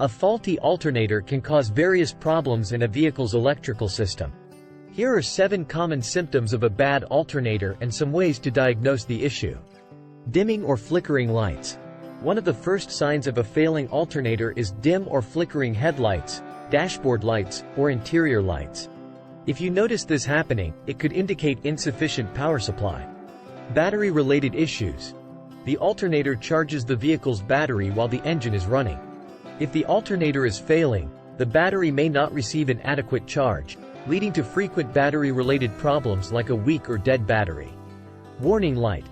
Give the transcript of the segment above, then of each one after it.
A faulty alternator can cause various problems in a vehicle's electrical system. Here are 7 common symptoms of a bad alternator and some ways to diagnose the issue. Dimming or flickering lights. One of the first signs of a failing alternator is dim or flickering headlights, dashboard lights, or interior lights. If you notice this happening, it could indicate insufficient power supply. Battery-related issues. The alternator charges the vehicle's battery while the engine is running. If the alternator is failing, the battery may not receive an adequate charge, leading to frequent battery-related problems like a weak or dead battery. Warning light.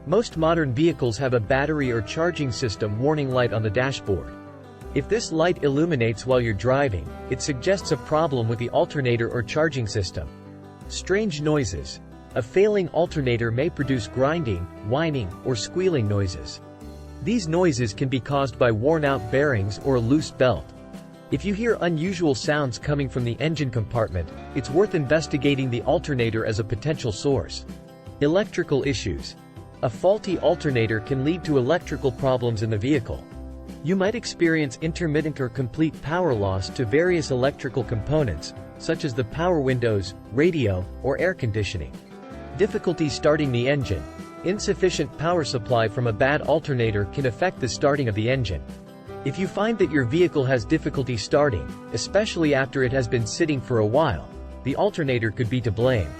Most modern vehicles have a battery or charging system warning light on the dashboard. If this light illuminates while you're driving, it suggests a problem with the alternator or charging system. Strange noises. A failing alternator may produce grinding, whining, or squealing noises. These noises can be caused by worn-out bearings or a loose belt. If you hear unusual sounds coming from the engine compartment, it's worth investigating the alternator as a potential source. Electrical issues. A faulty alternator can lead to electrical problems in the vehicle. You might experience intermittent or complete power loss to various electrical components, such as the power windows, radio, or air conditioning. Difficulty starting the engine. Insufficient power supply from a bad alternator can affect the starting of the engine. If you find that your vehicle has difficulty starting, especially after it has been sitting for a while, the alternator could be to blame.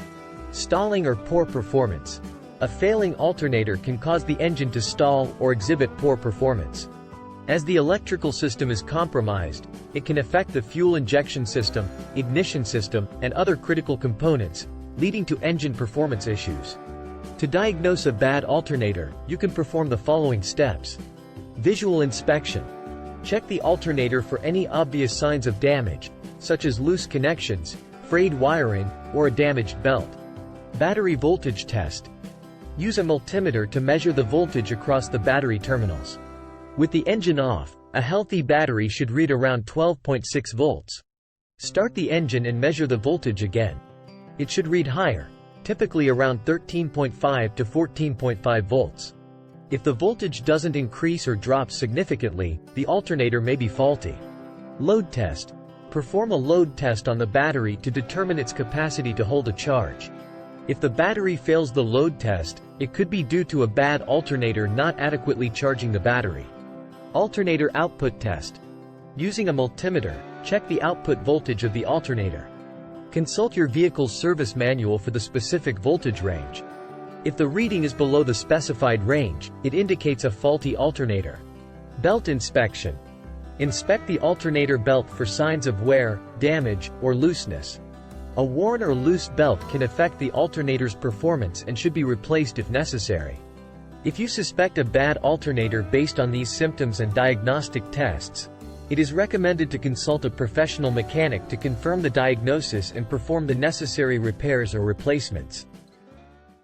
Stalling or poor performance. A failing alternator can cause the engine to stall or exhibit poor performance. As the electrical system is compromised, it can affect the fuel injection system, ignition system, and other critical components, leading to engine performance issues. To diagnose a bad alternator, you can perform the following steps. Visual inspection. Check the alternator for any obvious signs of damage, such as loose connections, frayed wiring, or a damaged belt. Battery voltage test. Use a multimeter to measure the voltage across the battery terminals. With the engine off, a healthy battery should read around 12.6 volts. Start the engine and measure the voltage again. It should read higher, typically around 13.5 to 14.5 volts. If the voltage doesn't increase or drop significantly, the alternator may be faulty. Load test. Perform a load test on the battery to determine its capacity to hold a charge. If the battery fails the load test, it could be due to a bad alternator not adequately charging the battery. Alternator output test. Using a multimeter, check the output voltage of the alternator. Consult your vehicle's service manual for the specific voltage range. If the reading is below the specified range, it indicates a faulty alternator. Belt inspection. Inspect the alternator belt for signs of wear, damage, or looseness. A worn or loose belt can affect the alternator's performance and should be replaced if necessary. If you suspect a bad alternator based on these symptoms and diagnostic tests, it is recommended to consult a professional mechanic to confirm the diagnosis and perform the necessary repairs or replacements.